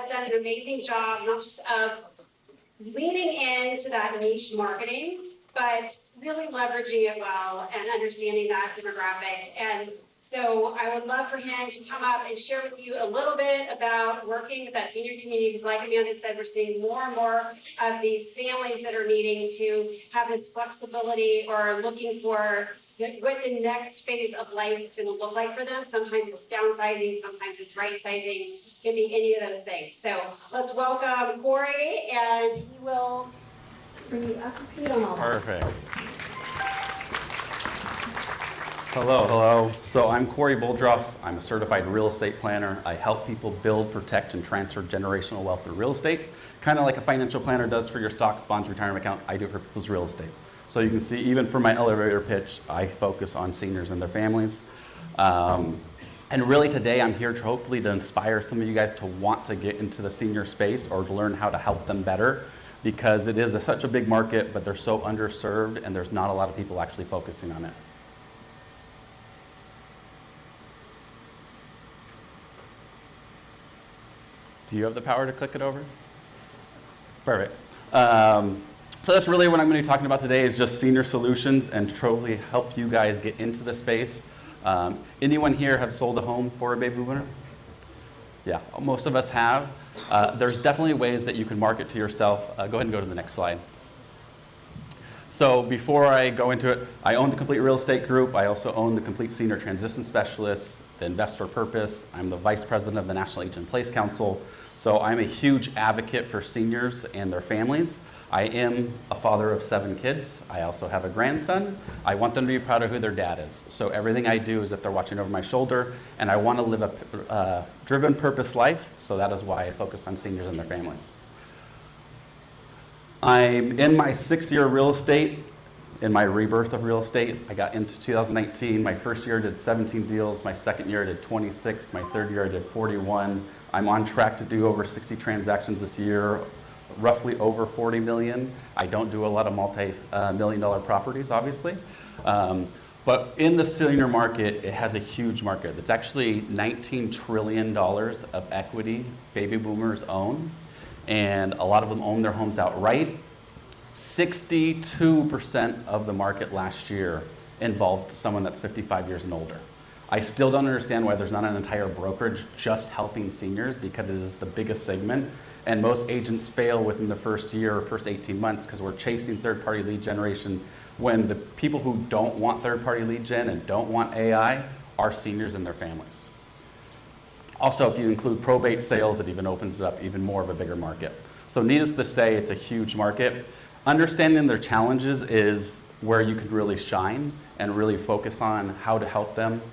has done an amazing job, not just of leaning into that niche marketing, but really leveraging it well and understanding that demographic. And so I would love for him to come up and share with you a little bit about working with that senior community, because like Amanda said, we're seeing more and more of these families that are needing to have this flexibility or looking for what the next phase of life is going to look like for them. Sometimes it's downsizing, sometimes it's right sizing, it can be any of those things. So let's welcome Cory, and he will bring you up to speed on all that. Perfect. Hello. So I'm Cory Boldroff. I'm a certified real estate planner. I help people build, protect, and transfer generational wealth through real estate. Kind of like a financial planner does for your stocks, bonds, retirement account, I do it for people's real estate. So you can see, even for my elevator pitch, I focus on seniors and their families. And really today I'm here to hopefully to inspire some of you guys to want to get into the senior space or to learn how to help them better, because it is such a big market, but they're so underserved and there's not a lot of people actually focusing on it. Do you have the power to click it over? Perfect. So that's really what I'm going to be talking about today, is just senior solutions and totally help you guys get into the space. Anyone here have sold a home for a baby boomer? Yeah, most of us have. There's definitely ways that you can market to yourself. Go ahead and go to the next slide. So before I go into it, I own the Complete Real Estate Group. I also own the Complete Senior Transition Specialist, the Investor Purpose. I'm the Vice President of the National Age in Place Council. So I'm a huge advocate for seniors and their families. I am a father of 7 kids. I also have a grandson. I want them to be proud of who their dad is. So everything I do is if they're watching over my shoulder, and I want to live a driven purpose life. So that is why I focus on seniors and their families. I'm in my 6th year of real estate, in my rebirth of real estate. I got into 2019. My first year I did 17 deals. My second year I did 26. My third year I did 41. I'm on track to do over 60 transactions this year, roughly over 40 million. I don't do a lot of multi-million dollar properties, obviously. But in the senior market, it has a huge market. It's actually $19 trillion of equity baby boomers own. And a lot of them own their homes outright. 62% of the market last year involved someone that's 55 years and older. I still don't understand why there's not an entire brokerage just helping seniors, because it is the biggest segment. And most agents fail within the first year or first 18 months because we're chasing third-party lead generation, when the people who don't want third-party lead gen and don't want AI are seniors and their families. Also, if you include probate sales, it even opens up even more of a bigger market. So needless to say, it's a huge market. Understanding their challenges is where you can really shine and really focus on how to help them.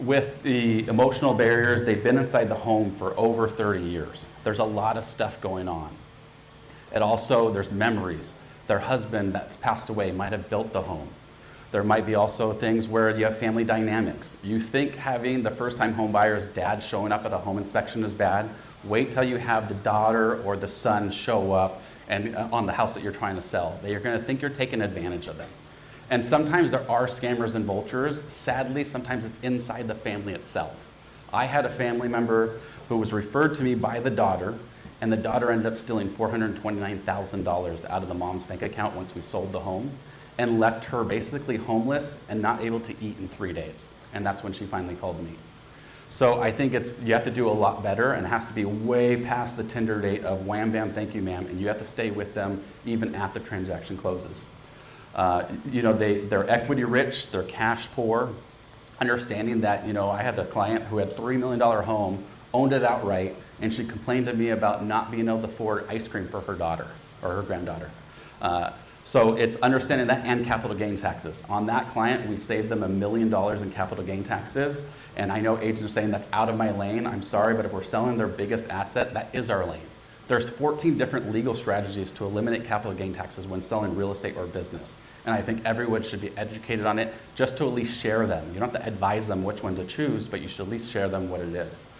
With the emotional barriers, they've been inside the home for over 30 years. There's a lot of stuff going on. And also, there's memories. Their husband that's passed away might have built the home. There might be also things where you have family dynamics. You think having the first-time home buyer's dad showing up at a home inspection is bad. Wait till you have the daughter or the son show up and on the house that you're trying to sell. They're going to think you're taking advantage of them. And sometimes there are scammers and vultures. Sadly, sometimes it's inside the family itself. I had a family member who was referred to me by the daughter, and the daughter ended up stealing $429,000 out of the mom's bank account once we sold the home, and left her basically homeless and not able to eat in 3 days. And that's when she finally called me. So I think you have to do a lot better, and it has to be way past the tender date of wham, bam, thank you, ma'am, and you have to stay with them even after the transaction closes. They're equity rich, they're cash poor. Understanding that, I had a client who had a $3 million home, owned it outright, and she complained to me about not being able to afford ice cream for her daughter or her granddaughter. So it's understanding that, and capital gain taxes. On that client, we saved them $1 million in capital gain taxes. And I know agents are saying that's out of my lane. I'm sorry, but if we're selling their biggest asset, that is our lane. There's 14 different legal strategies to eliminate capital gain taxes when selling real estate or business. And I think everyone should be educated on it, just to at least share them. You don't have to advise them which one to choose, but you should at least share them what it is.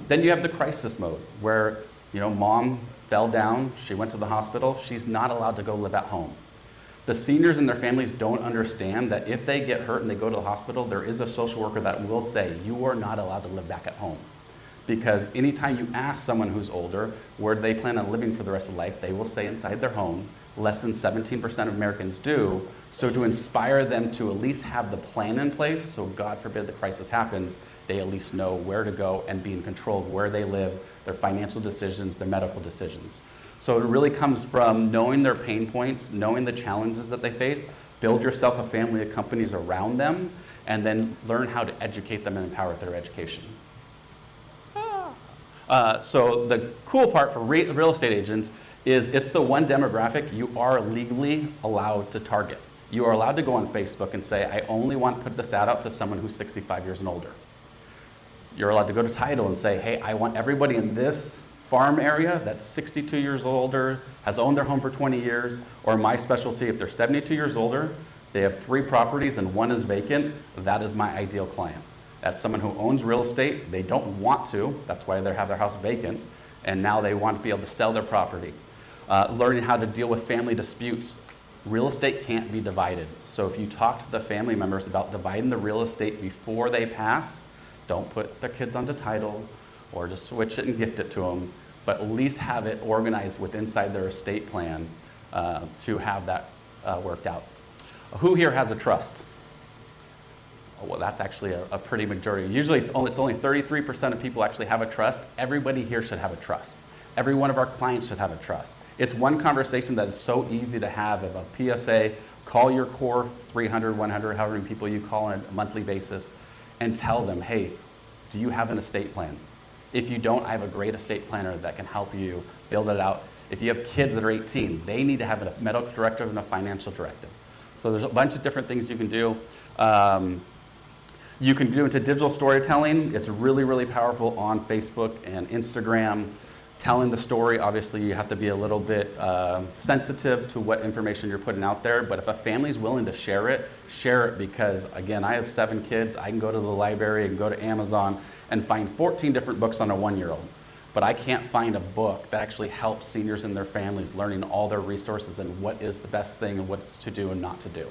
Then you have the crisis mode, where mom fell down, she went to the hospital, she's not allowed to go live at home. The seniors and their families don't understand that if they get hurt and they go to the hospital, there is a social worker that will say, you are not allowed to live back at home. Because anytime you ask someone who's older where do they plan on living for the rest of life, they will say inside their home. Less than 17% of Americans do. So to inspire them to at least have the plan in place, so God forbid the crisis happens, they at least know where to go and be in control of where they live, their financial decisions, their medical decisions. So it really comes from knowing their pain points, knowing the challenges that they face, build yourself a family of companies around them, and then learn how to educate them and empower their education. So the cool part for real estate agents is it's the one demographic you are legally allowed to target. You are allowed to go on Facebook and say, I only want to put this ad out to someone who's 65 years and older. You're allowed to go to title and say, hey, I want everybody in this farm area that's 62 years older, has owned their home for 20 years, or my specialty, if they're 72 years older, they have 3 properties and 1 is vacant, that is my ideal client. That's someone who owns real estate, they don't want to, that's why they have their house vacant, and now they want to be able to sell their property. Learning how to deal with family disputes. Real estate can't be divided. So if you talk to the family members about dividing the real estate before they pass, don't put their kids onto title or just switch it and gift it to them, but at least have it organized with inside their estate plan to have that worked out. Who here has a trust? Oh, well, that's actually a pretty majority. Usually it's only 33% of people actually have a trust. Everybody here should have a trust. Every one of our clients should have a trust. It's one conversation that is so easy to have of a PSA, call your core 300, 100, however many people you call on a monthly basis, and tell them, hey, do you have an estate plan? If you don't, I have a great estate planner that can help you build it out. If you have kids that are 18, they need to have a medical directive and a financial directive. So there's a bunch of different things you can do. You can do into digital storytelling. It's really, really powerful on Facebook and Instagram. Telling the story, obviously you have to be a little bit sensitive to what information you're putting out there, but if a family's willing to share it because, again, I have 7 kids. I can go to the library and go to Amazon and find 14 different books on a 1-year-old. But I can't find a book that actually helps seniors and their families learning all their resources and what is the best thing and what's to do and not to do.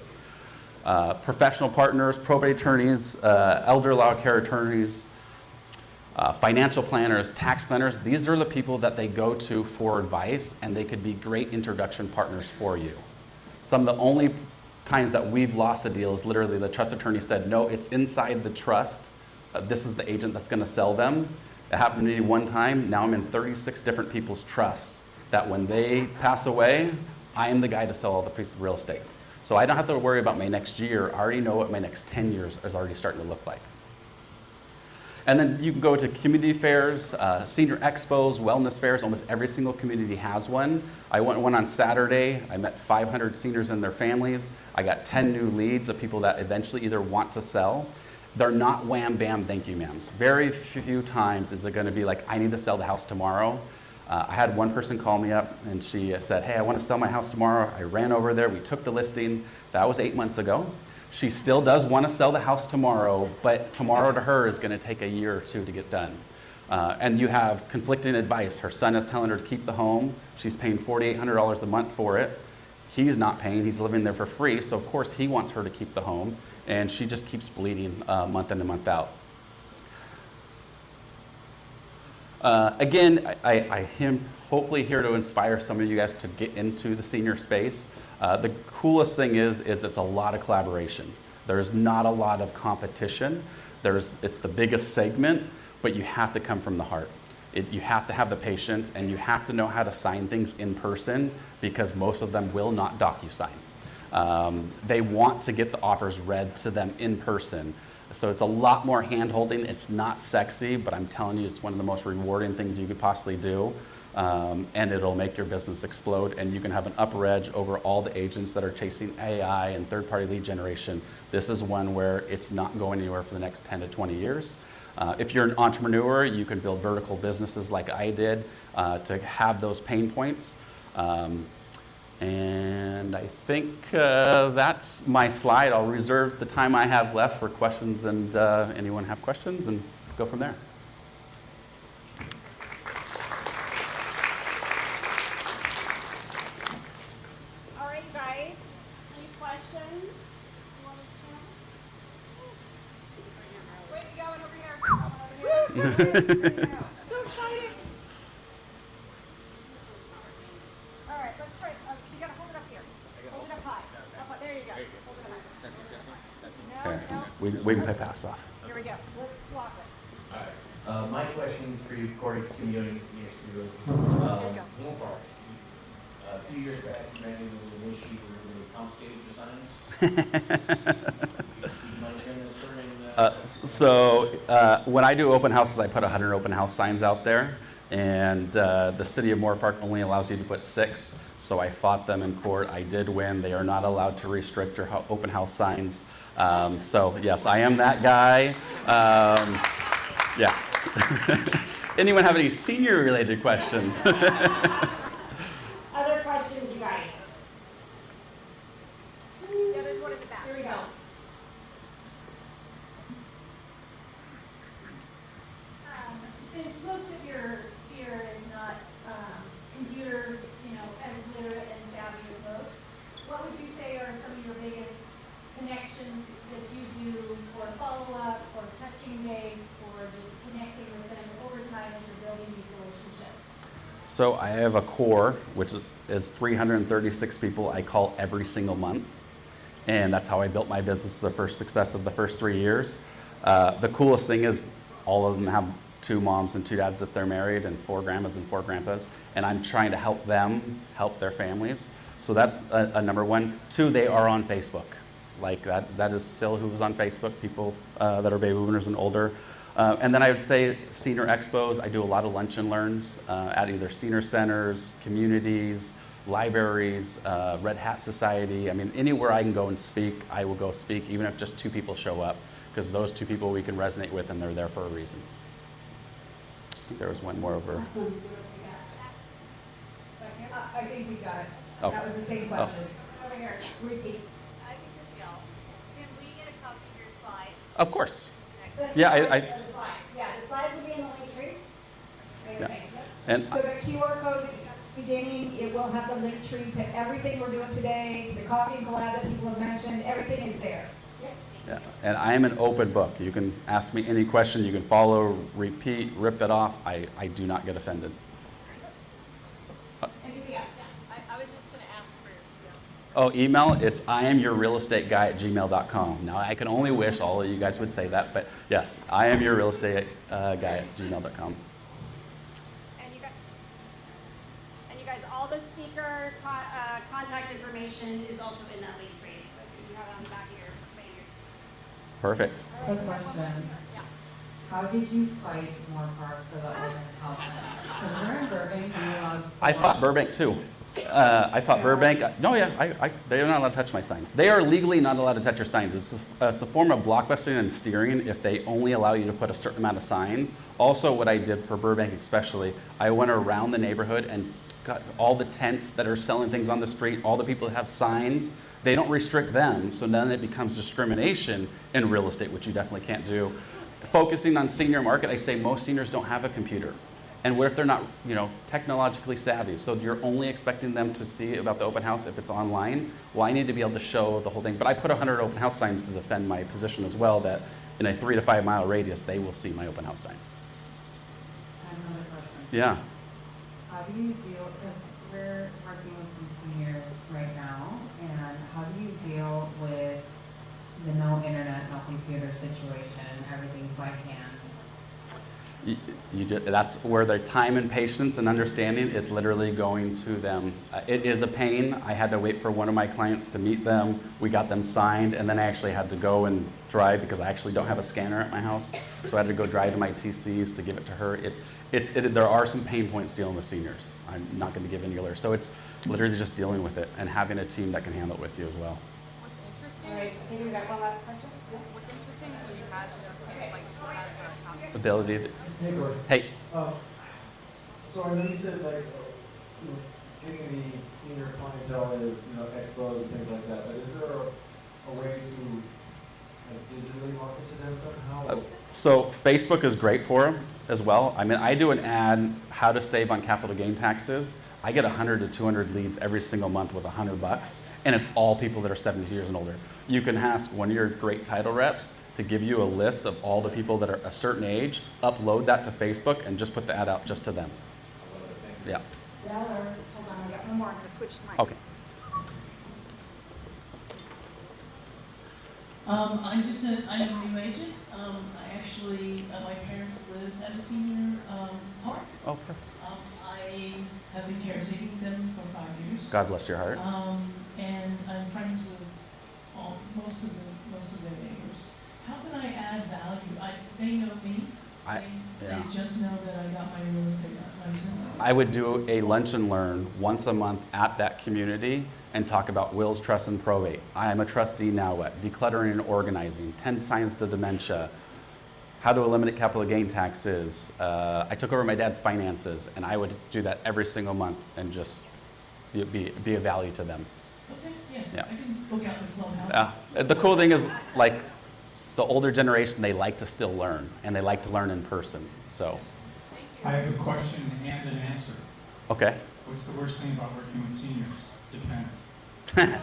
Professional partners, probate attorneys, elder law care attorneys, financial planners, tax planners, these are the people that they go to for advice, and they could be great introduction partners for you. Some of the only times that we've lost a deal is literally the trust attorney said, no, it's inside the trust. This is the agent that's going to sell them. It happened to me one time. Now I'm in 36 different people's trusts that when they pass away, I am the guy to sell all the pieces of real estate. So I don't have to worry about my next year. I already know what my next 10 years is already starting to look like. And then you can go to community fairs, senior expos, wellness fairs. Almost every single community has one. I went one on Saturday. I met 500 seniors and their families. I got 10 new leads of people that eventually either want to sell. They're not wham, bam, thank you, ma'ams. Very few times is it going to be like, I need to sell the house tomorrow. I had one person call me up and she said, hey, I want to sell my house tomorrow. I ran over there. We took the listing. That was 8 months ago. She still does want to sell the house tomorrow, but tomorrow to her is going to take a year or 2 to get done. And you have conflicting advice. Her son is telling her to keep the home. She's paying $4,800 a month for it. He's not paying. He's living there for free. So, of course, he wants her to keep the home. And she just keeps bleeding month in and month out. Again, I am hopefully here to inspire some of you guys to get into the senior space. The coolest thing is it's a lot of collaboration. There's not a lot of competition. It's the biggest segment, but you have to come from the heart. You have to have the patience, and you have to know how to sign things in person because most of them will not DocuSign. They want to get the offers read to them in person. So it's a lot more hand-holding. It's not sexy, but I'm telling you, it's one of the most rewarding things you could possibly do. And it'll make your business explode, and you can have an upper edge over all the agents that are chasing AI and third-party lead generation. This is one where it's not going anywhere for the next 10 to 20 years. If you're an entrepreneur, you can build vertical businesses like I did to have those pain points. And I think that's my slide. I'll reserve the time I have left for questions, and anyone have questions, and go from there. All right, guys. Any questions? You want to chat? Wait, you got one over here. So exciting. All right, let's try. So you gotta hold it up here. Hold it up high. Up high. There you go. Hold it up high. Okay. No. We can play pass off. Here we go. Let's swap it. All right. My question for you, Cory, can you There you Moore Park. A few years back, you ran into an issue where they confiscated your signs. Would you mind sharing that story? When I do open houses, I put 100 open house signs out there, and the city of Moore Park only allows you to put 6. So I fought them in court. I did win. They are not allowed to restrict your open house signs. So yes, I am that guy. Yeah. Anyone have any senior related questions? Other questions, you guys? Yeah, there's one in the back. Here we go. Since most of your sphere is not computer, as literate and savvy as most, what would you say are some of your biggest connections that you do for follow-up, for touching base, for just connecting with them over time as you're building these relationships? So I have a core, which is 336 people I call every single month. And that's how I built my business, the first success of the first 3 years. The coolest thing is all of them have 2 moms and 2 dads if they're married, and 4 grandmas and 4 grandpas. And I'm trying to help them help their families. So that's a number one. 2, they are on Facebook. Like that is still who's on Facebook, people that are baby boomers and older. And then I would say senior expos. I do a lot of lunch and learns at either senior centers, communities, libraries, Red Hat Society. I mean, anywhere I can go and speak, I will go speak, even if just 2 people show up, because those 2 people we can resonate with, and they're there for a reason. I think there was one more over. Awesome. I think we got it. Oh. That was the same question. Over here. Repeat. I can just yell. Can we get a copy of your slides? Of course. The Yeah, slides I- are the slides. Yeah, the slides will be in the link tree. Yeah. Okay. And So the QR code at the beginning, it will have the link tree to everything we're doing today, to the copy and collab that people have mentioned. Everything is there. yeah, and I am an open book. You can ask me any question. You can follow, repeat, rip it off. I do not get offended. Anything else? I was just gonna ask for, Oh, email, it's iamyourrealestateguy@gmail.com. Now, I can only wish all of you guys would say that, but yes, iamyourrealestateguy@gmail.com. And you guys, all the speaker contact information is also in that link tree. You have it on the back of your right here. Perfect. Quick question. Yeah. How did you fight Moore Park for the open house? Because we're in Burbank, we love. I fought Burbank too. I fought Burbank. No, yeah, they're not allowed to touch my signs. They are legally not allowed to touch your signs. It's a form of blockbusting and steering if they only allow you to put a certain amount of signs. Also, what I did for Burbank especially, I went around the neighborhood and got all the tents that are selling things on the street, all the people that have signs. They don't restrict them, so then it becomes discrimination in real estate, which you definitely can't do. Focusing on senior market, I say most seniors don't have a computer. And what if they're not, technologically savvy? So you're only expecting them to see about the open house if it's online? Well, I need to be able to show the whole thing. But I put 100 open house signs to defend my position as well, that in a 3 to 5 mile radius, they will see my open house sign. I have another question. Yeah. How do you deal, because we're working with some seniors right now, and how do you deal with the no internet, no computer situation, everything's by hand? That's where their time and patience and understanding is literally going to them. It is a pain. I had to wait for one of my clients to meet them. We got them signed, and then I actually had to go and drive because I actually don't have a scanner at my house. So I had to go drive to my TCs to give it to her. There are some pain points dealing with seniors. I'm not going to give any others. So it's literally just dealing with it and having a team that can handle it with you as well. what's All interesting, right, I think we got one last question. what's interesting is she has just like, she has a topic. Ability to, Hey, Cory. hey, So I know you said getting the senior clientele is, expos and things like that, but is there a way to digitally market to them somehow? So Facebook is great for them as well. I mean, I do an ad, how to save on capital gain taxes. I get 100 to 200 leads every single month with $100, and it's all people that are 70 years and older. You can ask one of your great title reps to give you a list of all the people that are a certain age, upload that to Facebook, and just put the ad out just to them. Yeah. Stellar. Hold on, I got one more. I'm gonna switch mics. Okay. I'm a new agent. I actually, my parents live at a senior park. Oh, perfect. I have been caretaking them for 5 years. God bless your heart. And I'm friends with most of their neighbors. How can I add value? They know me. Yeah. They just know that I got my real estate license. I would do a lunch and learn once a month at that community and talk about wills, trusts, and probate. I am a trustee, now what? Decluttering and organizing, 10 signs to dementia, how to eliminate capital gain taxes. I took over my dad's finances, and I would do that every single month and just be a value to them. Okay, yeah. Yeah. I can book out the clubhouse. The cool thing is, like, the older generation, they like to still learn, and they like to learn in person, so. I have a question and an answer. Okay. What's the worst thing about working with seniors? Depends. And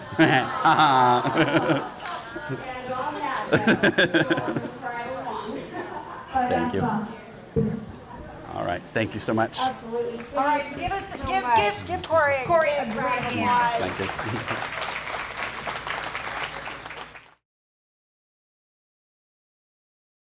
on that, we'll move right along. Thank you. All right, thank you so much. Absolutely. All right, give Cory a great Cory, a great round of applause. Thank you.